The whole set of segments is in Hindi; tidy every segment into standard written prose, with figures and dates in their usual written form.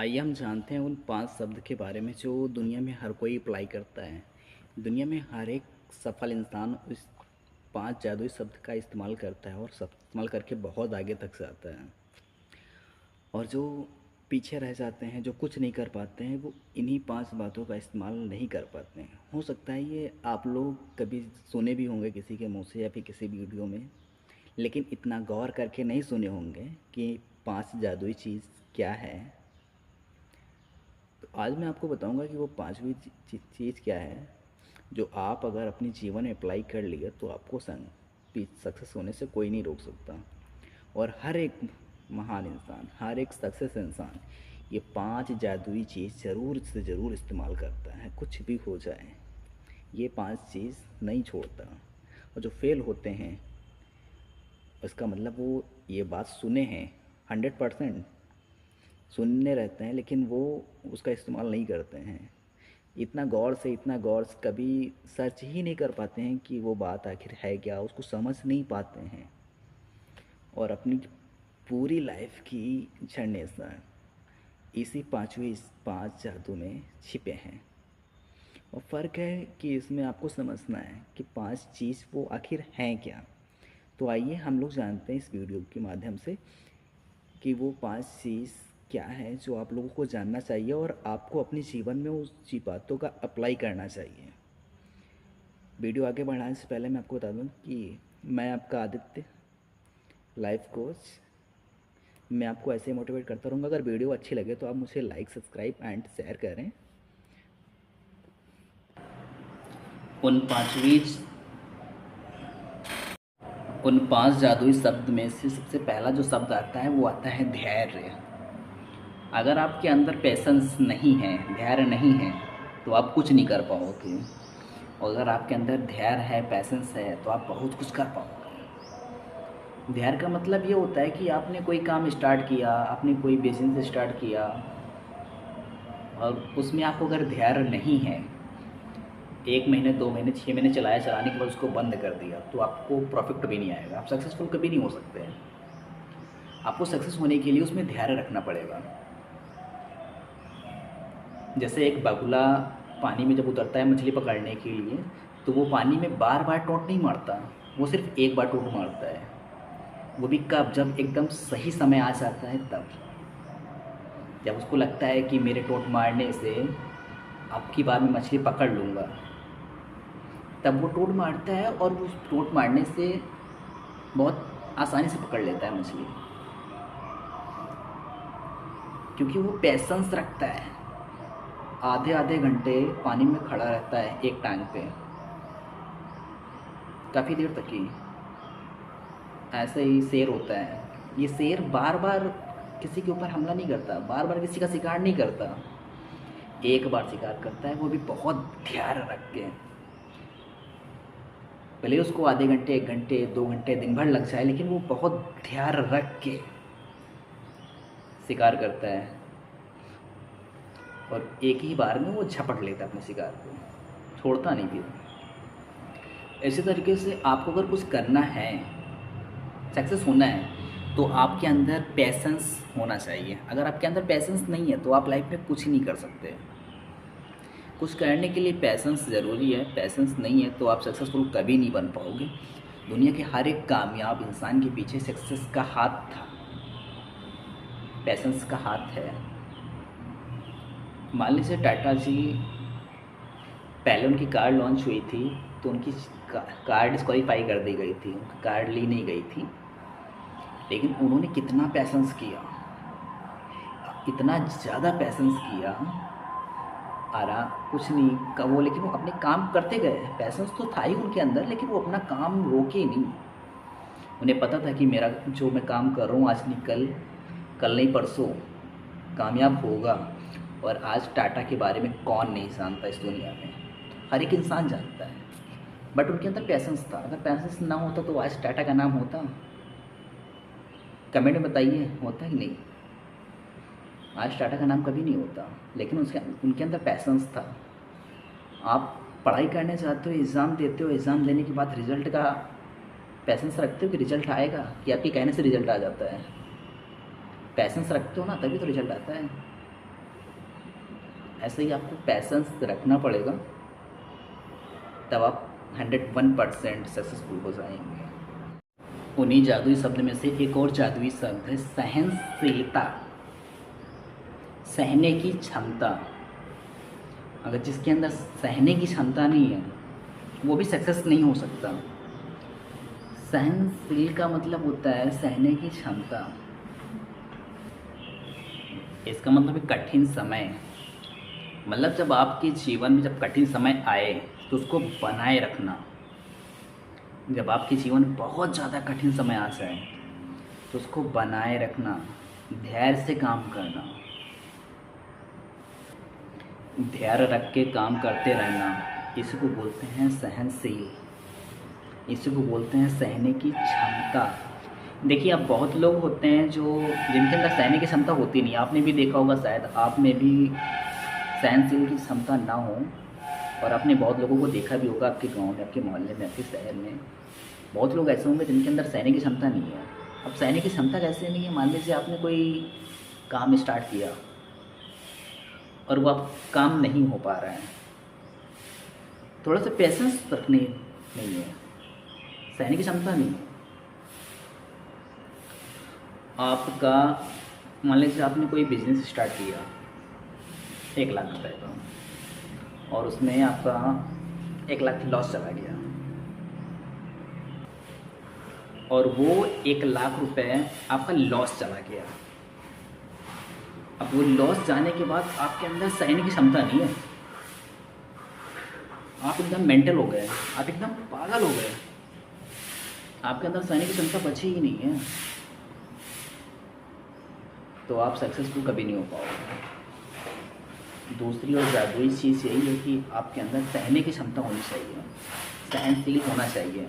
आइए हम जानते हैं उन 5 शब्द के बारे में जो दुनिया में हर कोई अप्लाई करता है। दुनिया में हर एक सफल इंसान उस 5 जादुई शब्द का इस्तेमाल करता है और सब इस्तेमाल करके बहुत आगे तक जाता है। और जो पीछे रह जाते हैं, जो कुछ नहीं कर पाते हैं, वो इन्हीं 5 बातों का इस्तेमाल नहीं कर पाते हैं। हो सकता है ये आप लोग कभी सुने भी होंगे किसी के मुँह से या फिर किसी वीडियो में, लेकिन इतना गौर करके नहीं सुने होंगे कि 5 जादुई चीज़ क्या है। तो आज मैं आपको बताऊंगा कि वो पांचवी चीज़ क्या है, जो आप अगर अपने जीवन में अप्लाई कर लिए तो आपको सक्सेस होने से कोई नहीं रोक सकता। और हर एक महान इंसान, हर एक सक्सेस इंसान ये 5 जादुई चीज़ ज़रूर से ज़रूर इस्तेमाल करता है। कुछ भी हो जाए ये 5 चीज़ नहीं छोड़ता। और जो फेल होते हैं उसका मतलब वो ये बात सुने हैं, 100% सुनने रहते हैं, लेकिन वो उसका इस्तेमाल नहीं करते हैं। इतना गौर से कभी सर्च ही नहीं कर पाते हैं कि वो बात आखिर है क्या, उसको समझ नहीं पाते हैं। और अपनी पूरी लाइफ की जर्नेशन इसी 5 जादू में छिपे हैं। और फ़र्क है कि इसमें आपको समझना है कि 5 चीज़ वो आखिर हैं क्या। तो आइए हम लोग जानते हैं इस वीडियो के माध्यम से कि वो 5 चीज़ क्या है जो आप लोगों को जानना चाहिए और आपको अपने जीवन में उस बातों का अप्लाई करना चाहिए। वीडियो आगे बढ़ाने से पहले मैं आपको बता दूं कि मैं आपका आदित्य, लाइफ कोच। मैं आपको ऐसे ही मोटिवेट करता रहूँगा। अगर वीडियो अच्छी लगे तो आप मुझे लाइक, सब्सक्राइब एंड शेयर करें। उन पांचवी उन 5 जादुई शब्द में से सबसे पहला जो शब्द आता है वो आता है धैर्य। अगर आपके अंदर पेशेंस नहीं है, धैर्य नहीं है, तो आप कुछ नहीं कर पाओगे। और अगर आपके अंदर धैर्य है, पेशेंस है, तो आप बहुत कुछ कर पाओगे। धैर्य का मतलब ये होता है कि आपने कोई काम स्टार्ट किया, आपने कोई बिजनेस स्टार्ट किया और उसमें आपको अगर धैर्य नहीं है, 1 महीने, 2 महीने, 6 महीने चलाने के बाद उसको बंद कर दिया, तो आपको प्रॉफिट भी नहीं आएगा, आप सक्सेसफुल कभी नहीं हो सकते हैं। आपको सक्सेस होने के लिए उसमें धैर्य रखना पड़ेगा। जैसे एक बगुला पानी में जब उतरता है मछली पकड़ने के लिए, तो वो पानी में बार बार टोंट नहीं मारता, वो सिर्फ एक बार टोंट मारता है। वो भी कब? जब एकदम सही समय आ जाता है तब। जब उसको लगता है कि मेरे टोंट मारने से अब की बार मैं मछली पकड़ लूँगा, तब वो टोंट मारता है और उस टोंट मारने से बहुत आसानी से पकड़ लेता है मछली, क्योंकि वो पेशेंस रखता है। आधे आधे घंटे पानी में खड़ा रहता है एक टांग पे, काफ़ी देर तक ही। ऐसे ही शेर होता है, ये शेर बार बार किसी के ऊपर हमला नहीं करता, बार बार किसी का शिकार नहीं करता, एक बार शिकार करता है, वो भी बहुत ध्यान रख के। भले उसको आधे घंटे, 1 घंटे, 2 घंटे, दिन भर लग जाए, लेकिन वो बहुत ध्यान रख के शिकार करता है और एक ही बार में वो झपट लेता है अपने शिकार को, छोड़ता नहीं फिर। इसी तरीके से आपको अगर कुछ करना है, सक्सेस होना है, तो आपके अंदर पैसेंस होना चाहिए। अगर आपके अंदर पैसेंस नहीं है तो आप लाइफ में कुछ नहीं कर सकते। कुछ करने के लिए पैसेंस ज़रूरी है, पैसेंस नहीं है तो आप सक्सेसफुल कभी नहीं बन पाओगे। दुनिया के हर एक कामयाब इंसान के पीछे सक्सेस का हाथ था, पैसेंस का हाथ है। मान लीजिए टाटा जी, पहले उनकी कार लॉन्च हुई थी तो उनकी कार डिस्क्वालीफाई कर दी गई थी, उनकी कार ली नहीं गई थी, लेकिन उन्होंने कितना पैसेंस किया, इतना ज़्यादा पैसेंस किया। आराम कुछ नहीं का वो, लेकिन वो अपने काम करते गए। पैसेंस तो था ही उनके अंदर, लेकिन वो अपना काम रोके नहीं। उन्हें पता था कि मेरा जो मैं काम कर रहा हूँ आज नहीं कल, कल नहीं परसों कामयाब होगा। और आज टाटा के बारे में कौन नहीं जानता इस दुनिया में, हर एक इंसान जानता है। बट उनके अंदर पैसेंस था। अगर पैसेंस ना होता तो आज टाटा का नाम होता? कमेंट में बताइए, होता ही नहीं। आज टाटा का नाम कभी नहीं होता, लेकिन उसके उनके अंदर पैसेंस था। आप पढ़ाई करने जाते हो, एग्ज़ाम देते हो, एग्ज़ाम देने के बाद रिज़ल्ट का पैसेंस रखते हो कि रिज़ल्ट आएगा, कि आपके कहने से रिज़ल्ट आ जाता है? पैसेंस रखते हो ना, तभी तो रिज़ल्ट आता है। ऐसे ही आपको पैसेंस रखना पड़ेगा, तब आप 101% सक्सेसफुल हो जाएंगे। उन्हीं जादुई शब्द में से एक और जादुई शब्द है सहनशीलता, सहने की क्षमता। अगर जिसके अंदर सहने की क्षमता नहीं है वो भी सक्सेस नहीं हो सकता। सहनशील का मतलब होता है सहने की क्षमता। इसका मतलब है कठिन समय, मतलब जब आपके जीवन में जब कठिन समय आए तो उसको बनाए रखना। जब आपके जीवन में बहुत ज़्यादा कठिन समय आ जाए तो उसको बनाए रखना, धैर्य से काम करना, धैर्य रख के काम करते रहना, इसी को बोलते हैं सहनशील, इसी को बोलते हैं सहने की क्षमता। देखिए, अब बहुत लोग होते हैं जो जिनके अंदर सहने की क्षमता होती नहीं। आपने भी देखा होगा, शायद आप में भी सहनशील की क्षमता ना हो, और आपने बहुत लोगों को देखा भी होगा आपके गांव में, आपके मोहल्ले में, आपके शहर में बहुत लोग ऐसे होंगे जिनके अंदर सहने की क्षमता नहीं है। अब सहने की क्षमता कैसे नहीं है? मान लीजिए आपने कोई काम स्टार्ट किया और वो अब काम नहीं हो पा रहा है, थोड़ा सा पेशेंस रखने नहीं है, सहने की क्षमता नहीं है। आपका मान लीजिए आपने कोई बिजनेस स्टार्ट किया 1 लाख रुपए का, और उसमें आपका 1 लाख लॉस चला गया, और वो 1 लाख रुपए आपका लॉस चला गया। अब वो लॉस जाने के बाद आपके अंदर सहने की क्षमता नहीं है, आप एकदम मेंटल हो गए, आप एकदम पागल हो गए, आपके अंदर सहने की क्षमता बची ही नहीं है, तो आप सक्सेसफुल कभी नहीं हो पाओगे। दूसरी और जादुई चीज़ यही है कि आपके अंदर सहने की क्षमता होनी चाहिए, सहनशील होना चाहिए।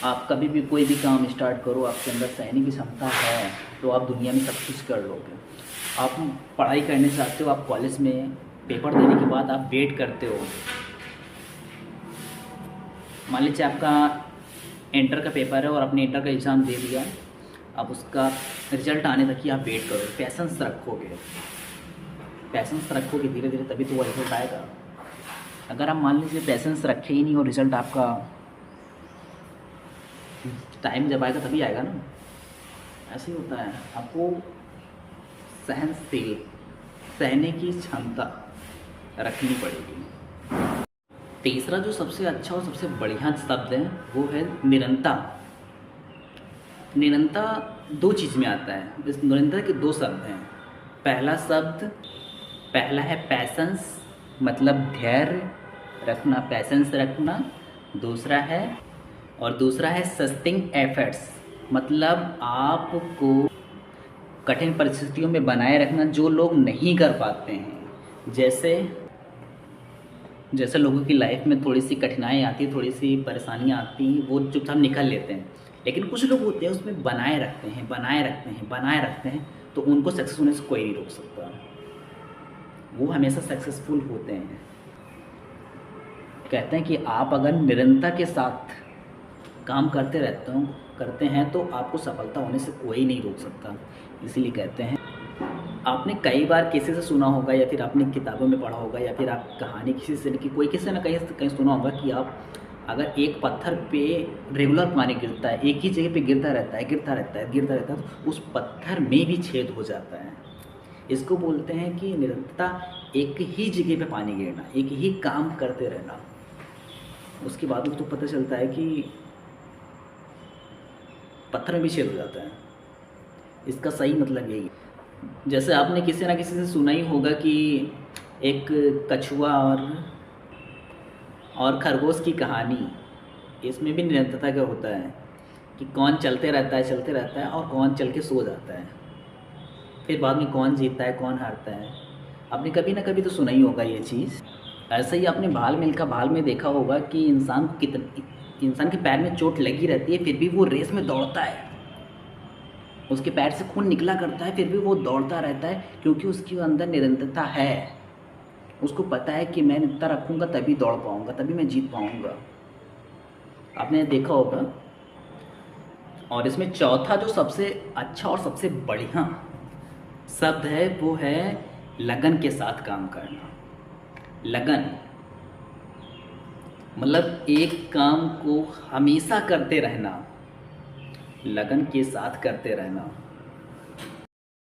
आप कभी भी कोई भी काम स्टार्ट करो, आपके अंदर सहने की क्षमता है तो आप दुनिया में सब कुछ कर लोगे। आप पढ़ाई करने चाहते हो, आप कॉलेज में पेपर देने के बाद आप वेट करते हो, मान लीजिए आपका इंटर का पेपर है और आपने इंटर का एग्ज़ाम दे दिया, अब उसका रिजल्ट आने तक ही आप वेट करो, पैसेंस रखोगे, पैसेंस रखोगे धीरे धीरे, तभी तो वो रिजल्ट आएगा। अगर आप मान लीजिए पैसेंस रखे ही नहीं और रिजल्ट आपका टाइम जब आएगा तभी आएगा ना, ऐसे ही होता है। आपको सहनशील, सहने की क्षमता रखनी पड़ेगी। तीसरा जो सबसे अच्छा और सबसे बढ़िया शब्द है वो है निरंता। निरंता 2 चीज़ में आता है, इस निरंता के 2 शब्द हैं। पहला है पैसेंस, मतलब धैर्य रखना, पैसेंस रखना। दूसरा है सस्टेनिंग एफर्ट्स, मतलब आपको कठिन परिस्थितियों में बनाए रखना जो लोग नहीं कर पाते हैं। जैसे लोगों की लाइफ में थोड़ी सी कठिनाई आती है, थोड़ी सी परेशानियाँ आती हैं, वो चुपचाप निकल लेते हैं, लेकिन कुछ लोग होते हैं उसमें बनाए रखते हैं, तो उनको सक्सेस होने से कोई नहीं रोक सकता, वो हमेशा सक्सेसफुल होते हैं। कहते हैं कि आप अगर निरंतर के साथ काम करते हैं तो आपको सफलता होने से कोई नहीं रोक सकता। इसीलिए कहते हैं, आपने कई बार किसी से सुना होगा, या फिर आपने किताबों में पढ़ा होगा, या फिर आप कहानी किसी से किसी ना कहीं सुना होगा कि आप अगर एक पत्थर पे रेगुलर पानी गिरता है, एक ही जगह पे गिरता रहता है, तो उस पत्थर में भी छेद हो जाता है। इसको बोलते हैं कि निरंतरता, एक ही जगह पे पानी गिरना, एक ही काम करते रहना। उसके बाद तो पता चलता है कि पत्थर में भी छेद हो जाता है। इसका सही मतलब यही है। जैसे आपने किसी ना किसी से सुना ही होगा कि एक कछुआ और खरगोश की कहानी, इसमें भी निरंतरता का होता है कि कौन चलते रहता है और कौन चल के सो जाता है, फिर बाद में कौन जीतता है कौन हारता है। आपने कभी ना कभी तो सुना ही होगा ये चीज़। ऐसे ही आपने भाल में देखा होगा कि इंसान के पैर में चोट लगी रहती है, फिर भी वो रेस में दौड़ता है, उसके पैर से खून निकला करता है, फिर भी वो दौड़ता रहता है, क्योंकि उसके अंदर निरंतरता है। उसको पता है कि मैं निरंतर रखूँगा तभी दौड़ पाऊँगा, तभी मैं जीत पाऊँगा। आपने देखा होगा। और इसमें चौथा जो सबसे अच्छा और सबसे बढ़िया शब्द है वो है लगन के साथ काम करना। लगन मतलब एक काम को हमेशा करते रहना, लगन के साथ करते रहना।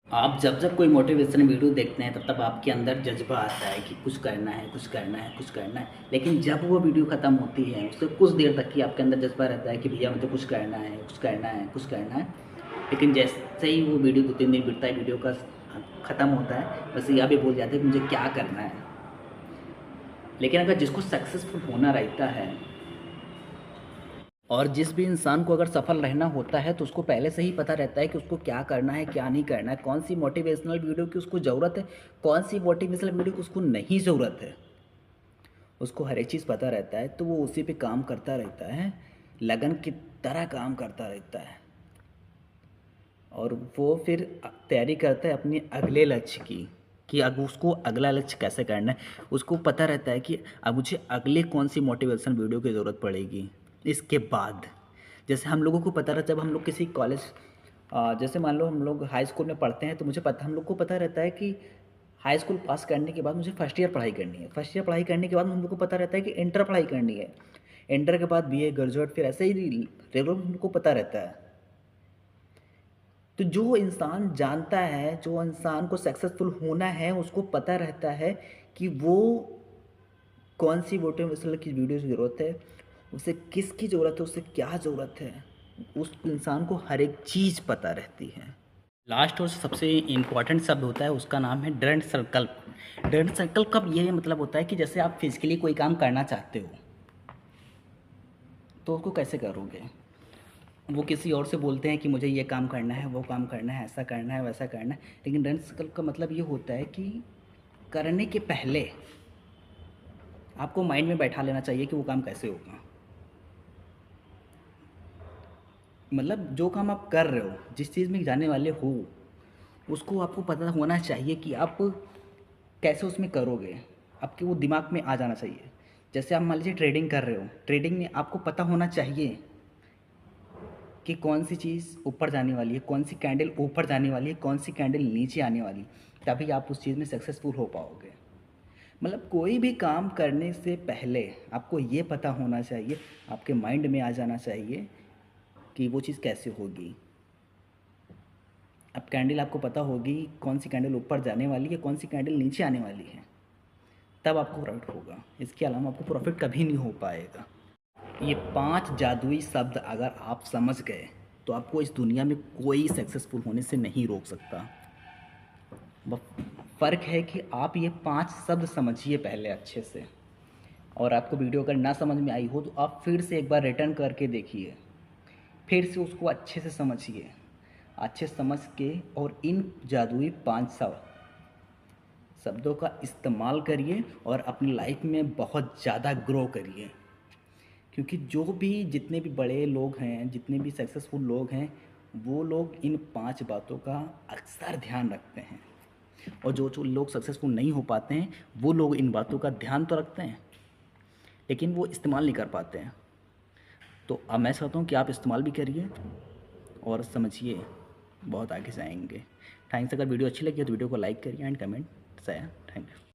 आप जब जब कोई मोटिवेशनल वीडियो देखते हैं तब तब आपके अंदर जज्बा आता है कि कुछ करना है, कुछ करना है, कुछ करना है। लेकिन जब वो वीडियो ख़त्म होती है उससे कुछ देर तक ही आपके अंदर जज्बा रहता है कि भैया मुझे कुछ करना है, कुछ करना है, कुछ करना है। लेकिन जैसे ही वो वीडियो 2-3 दिन बीतता है, वीडियो का ख़त्म होता है, बस यह भी भूल जाते हैं कि मुझे क्या करना है। लेकिन अगर जिसको सक्सेसफुल होना रहता है और जिस भी इंसान को अगर सफल रहना होता है तो उसको पहले से ही पता रहता है कि उसको क्या करना है, क्या नहीं करना है, कौन सी मोटिवेशनल वीडियो की उसको ज़रूरत है, कौन सी मोटिवेशनल वीडियो की उसको नहीं ज़रूरत है। उसको हर एक चीज़ पता रहता है तो वो उसी पे काम करता रहता है, लगन की तरह काम करता रहता है। और वो फिर तैयारी करता है अपने अगले लक्ष्य की, कि अब उसको अगला लक्ष्य कैसे करना है। उसको पता रहता है कि अब मुझे अगले कौन सी मोटिवेशन वीडियो की ज़रूरत पड़ेगी इसके बाद। जैसे हम लोगों को पता रहता है, जब हम लोग किसी कॉलेज, जैसे मान लो हम लोग हाई स्कूल में पढ़ते हैं तो मुझे पता, हम लोग को पता रहता है कि हाई स्कूल पास करने के बाद मुझे फर्स्ट ईयर पढ़ाई करनी है। फर्स्ट ईयर पढ़ाई करने के बाद हम लोग को पता रहता है कि इंटर पढ़ाई करनी है। इंटर के बाद बीए, ग्रेजुएट, फिर ऐसे ही रेगुलर हम लोग को पता रहता है। तो जो इंसान जानता है, जो इंसान को सक्सेसफुल होना है, उसको पता रहता है कि वो कौन सी मोटिवेशनल की वीडियो की ज़रूरत है, उसे किसकी ज़रूरत है, उसे क्या ज़रूरत है। उस इंसान को हर एक चीज़ पता रहती है। लास्ट और सबसे इम्पॉर्टेंट शब्द होता है, उसका नाम है दृढ़ संकल्प। दृढ़ संकल्प का ये मतलब होता है कि जैसे आप फिजिकली कोई काम करना चाहते हो तो उसको कैसे करोगे। वो किसी और से बोलते हैं कि मुझे ये काम करना है, वो काम करना है, ऐसा करना है, वैसा करना है। लेकिन दृढ़ संकल्प का मतलब ये होता है कि करने के पहले आपको माइंड में बैठा लेना चाहिए कि वो काम कैसे होगा। मतलब जो काम आप कर रहे हो, जिस चीज़ में जाने वाले हो, उसको आपको पता होना चाहिए कि आप कैसे उसमें करोगे। आपके वो दिमाग में आ जाना चाहिए। जैसे आप मान लीजिए ट्रेडिंग कर रहे हो, ट्रेडिंग में आपको पता होना चाहिए कि कौन सी चीज़ ऊपर जाने वाली है, कौन सी कैंडल ऊपर जाने वाली है, कौन सी कैंडल नीचे आने वाली, तभी आप उस चीज़ में सक्सेसफुल हो पाओगे। मतलब कोई भी काम करने से पहले आपको ये पता होना चाहिए, आपके माइंड में आ जाना चाहिए कि वो चीज़ कैसे होगी। अब कैंडल आपको पता होगी कौन सी कैंडल ऊपर जाने वाली है, कौन सी कैंडल नीचे आने वाली है, तब आपको प्रॉफिट होगा। इसके अलावा आपको प्रॉफिट कभी नहीं हो पाएगा। ये 5 जादुई शब्द अगर आप समझ गए तो आपको इस दुनिया में कोई सक्सेसफुल होने से नहीं रोक सकता। फ़र्क है कि आप ये 5 शब्द समझिए पहले अच्छे से। और आपको वीडियो अगर ना समझ में आई हो तो आप फिर से एक बार रिटर्न करके देखिए, फिर से उसको अच्छे से समझिए। अच्छे समझ के और इन जादुई 5 शब्दों का इस्तेमाल करिए और अपनी लाइफ में बहुत ज़्यादा ग्रो करिए। क्योंकि जो भी जितने भी बड़े लोग हैं, जितने भी सक्सेसफुल लोग हैं, वो लोग इन 5 बातों का अक्सर ध्यान रखते हैं। और जो लोग सक्सेसफुल नहीं हो पाते हैं, वो लोग इन बातों का ध्यान तो रखते हैं लेकिन वो इस्तेमाल नहीं कर पाते हैं। तो अब मैं चाहता हूँ कि आप इस्तेमाल भी करिए और समझिए, बहुत आगे जाएंगे। थैंक्स। अगर वीडियो अच्छी लगी तो वीडियो को लाइक करिए and comment share. Thank you.